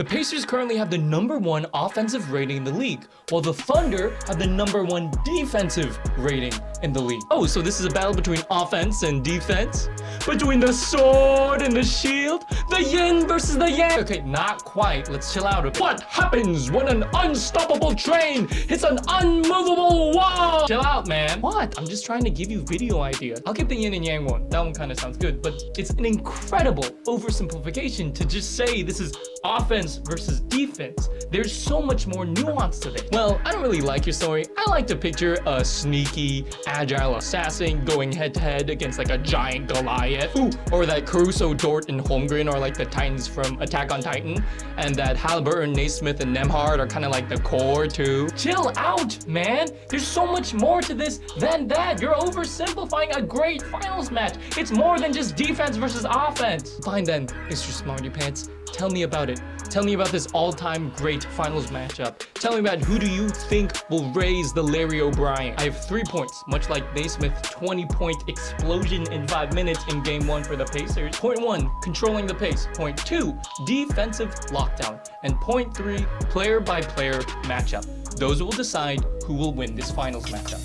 The Pacers currently have the #1 offensive rating in the league, while the Thunder have the #1 defensive rating in the league. Oh, so this is a battle between offense and defense? Between the sword and the shield? The yin versus the yang? Okay, not quite. Let's chill out a bit. What happens when an unstoppable train hits an unmovable wall? Chill out, man. What? I'm just trying to give you video ideas. I'll keep the yin and yang one. That one kind of sounds good, but it's an incredible oversimplification to just say this is offense versus defense. There's so much more nuance to this. Well, I don't really like your story. I like to picture a sneaky, agile assassin going head to head against like a giant Goliath. Ooh, or that Caruso, Dort, and Holmgren are like the Titans from Attack on Titan, and that Halliburton, Naismith, and Nembhard are kind of like the core too. Chill out, man. There's so much more to this than that. You're oversimplifying a great finals match. It's more than just defense versus offense. Fine then, Mr. Smarty Pants. Tell me about it. Tell me about this all-time great finals matchup. Tell me about who do you think will raise the Larry O'Brien. I have 3 points, much like Naismith's 20-point explosion in 5 minutes in Game 1 for the Pacers. Point 1, controlling the pace. Point 2, defensive lockdown. And point 3, player-by-player matchup. Those will decide who will win this finals matchup.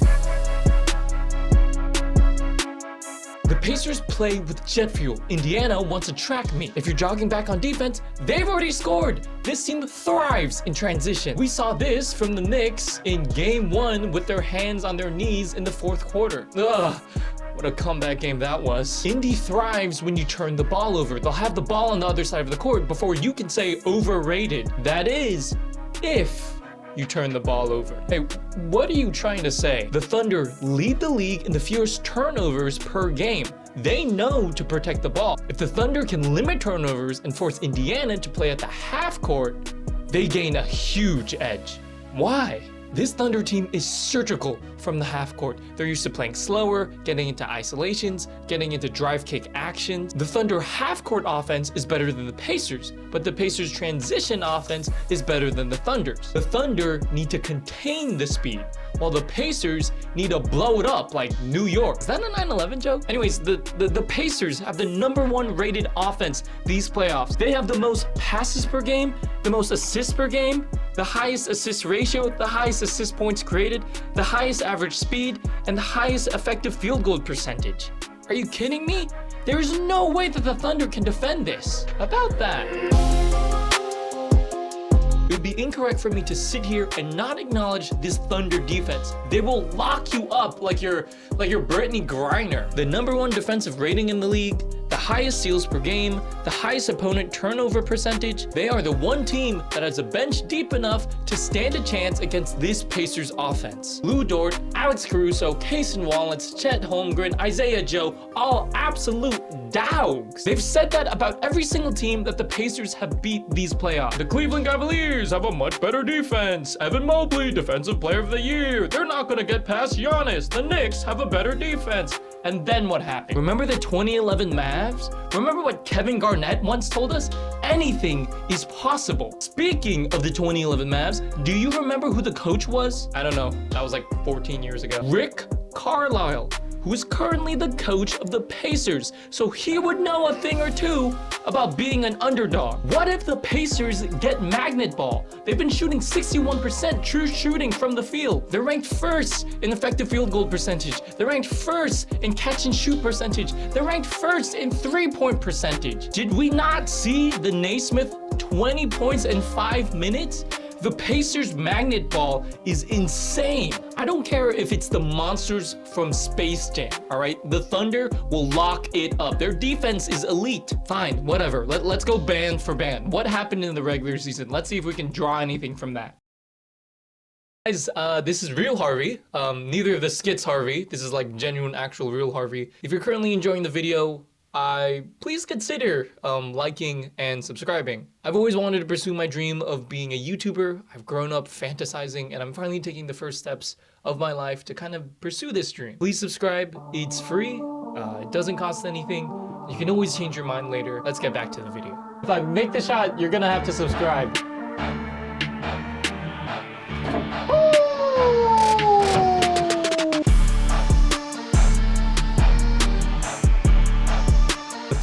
The Pacers play with jet fuel. Indiana wants to track meet. If you're jogging back on defense, they've already scored. This team thrives in transition. We saw this from the Knicks in Game 1 with their hands on their knees in the 4th quarter. Ugh. What a comeback game that was. Indy thrives when you turn the ball over. They'll have the ball on the other side of the court before you can say overrated. That is, if you turn the ball over. Hey, what are you trying to say? The Thunder lead the league in the fewest turnovers per game. They know to protect the ball. If the Thunder can limit turnovers and force Indiana to play at the half court, they gain a huge edge. Why? This Thunder team is surgical from the half court. They're used to playing slower, getting into isolations, getting into drive kick actions. The Thunder half court offense is better than the Pacers, but the Pacers transition offense is better than the Thunder's. The Thunder need to contain the speed, while the Pacers need to blow it up like New York. Is that a 9/11 joke? Anyways, the Pacers have the #1 rated offense these playoffs. They have the most passes per game, the most assists per game, the highest assist ratio, the highest assist points created, the highest average speed, and the highest effective field goal percentage. Are you kidding me? There is no way that the Thunder can defend this. About that. It would be incorrect for me to sit here and not acknowledge this Thunder defense. They will lock you up like you're Brittany Griner. The #1 defensive rating in the league, the highest steals per game, the highest opponent turnover percentage. They are the one team that has a bench deep enough to stand a chance against this Pacers offense. Lou Dort, Alex Caruso, Cason Wallace, Chet Holmgren, Isaiah Joe, all absolute dogs. They've said that about every single team that the Pacers have beat these playoffs. The Cleveland Cavaliers have a much better defense. Evan Mobley, Defensive Player of the Year. They're not gonna get past Giannis. The Knicks have a better defense. And then what happened? Remember the 2011 Mavs? Remember what Kevin Garnett once told us? Anything is possible. Speaking of the 2011 Mavs, do you remember who the coach was? I don't know. That was like 14 years ago. Rick Carlisle, who is currently the coach of the Pacers, so he would know a thing or two about being an underdog. What if the Pacers get magnet ball? They've been shooting 61% true shooting from the field. They're ranked first in effective field goal percentage. They're ranked first in catch and shoot percentage. They're ranked first in 3-point percentage. Did we not see the Naismith 20 points in 5 minutes? The Pacers magnet ball is insane. I don't care if it's the monsters from Space Jam, all right? The Thunder will lock it up. Their defense is elite. Fine, whatever. Let's go band for band. What happened in the regular season? Let's see if we can draw anything from that. Guys, this is real Harvey. Neither of the skits Harvey. This is like genuine, actual, real Harvey. If you're currently enjoying the video, please consider liking and subscribing. I've always wanted to pursue my dream of being a YouTuber. I've grown up fantasizing, and I'm finally taking the first steps of my life to kind of pursue this dream. Please subscribe. It's free. It doesn't cost anything. You can always change your mind later. Let's get back to the video. If I make the shot, you're gonna have to subscribe.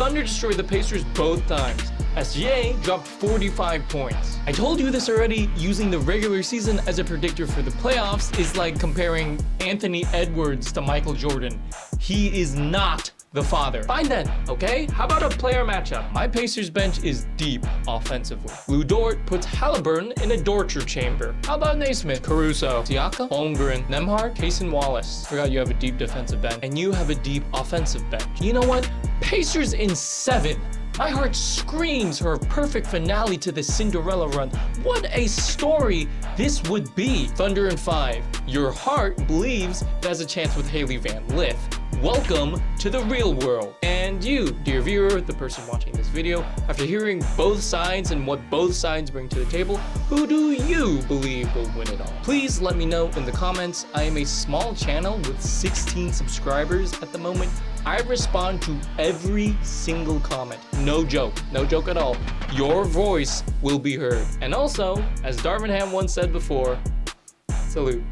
Thunder destroyed the Pacers both times. SGA dropped 45 points. I told you this already, using the regular season as a predictor for the playoffs is like comparing Anthony Edwards to Michael Jordan. He is not the father. Fine then, okay? How about a player matchup? My Pacers bench is deep offensively. Lou Dort puts Halliburton in a torture chamber. How about Naismith, Caruso, Siakam, Holmgren, Nembhard, Cason Wallace? Forgot you have a deep defensive bench. And you have a deep offensive bench. You know what? Pacers in 7. My heart screams for a perfect finale to the Cinderella run. What a story this would be. Thunder in 5. Your heart believes it has a chance with Haley Van Lith. Welcome to the real world. And you, dear viewer, the person watching this video, after hearing both sides and what both sides bring to the table, who do you believe will win it all? Please let me know in the comments. I am a small channel with 16 subscribers at the moment. I respond to every single comment. No joke at all. Your voice will be heard. And also, as Darvin Ham once said before, salute.